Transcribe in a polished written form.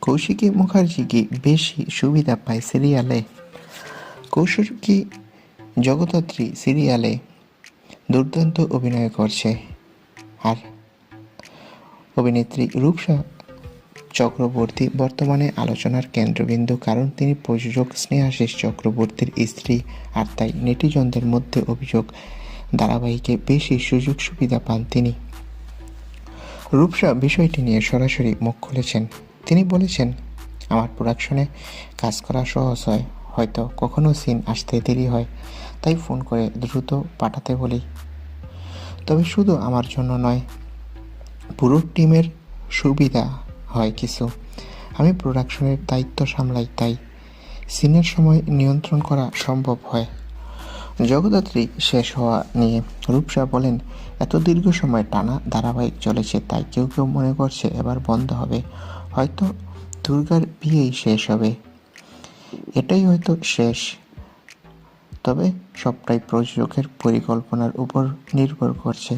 কৌশিকী মুখার্জি কি বেশি সুবিধা পায় সিরিয়ালে? কৌশিকী জগদ্ধাত্রী সিরিয়ালে দুর্দান্ত অভিনয় করছে, আর অভিনেত্রী রূপসা চক্রবর্তী বর্তমানে আলোচনার কেন্দ্রবিন্দু, কারণ তিনি প্রযোজক স্নেহাশিস চক্রবর্তীর স্ত্রী, আর তাই নেটিজনদের মধ্যে অভিযোগ ধারাবাহিকে বেশি সুযোগ সুবিধা পান তিনি। রূপসা বিষয়টি নিয়ে সরাসরি মুখ খুলেছেন। তিনি বলেছেন, আমার প্রোডাকশনে কাজ করা সহজ হয়, হয়তো কখনো সিন আসতে দেরি হয়, তাই ফোন করে দ্রুত পাঠাতে বলি। তবে শুধু আমার জন্য নয়, পুরো টিমের সুবিধা হয় কিছু। আমি প্রোডাকশনের দায়িত্ব সামলাই, তাই সিনের সময় নিয়ন্ত্রণ করা সম্ভব হয়। জগদ্ধাত্রী শেষ হওয়া নিয়ে রূপসা বলেন, এত দীর্ঘ সময় টানা ধারাবাহিক চলেছে, তাই কেউ কেউ মনে করছে এবার বন্ধ হবে, হয়তো দুর্গার বিয়েই শেষ হবে, এটাই হয়তো শেষ। তবে সবটাই প্রযোজকের পরিকল্পনার উপর নির্ভর করছে।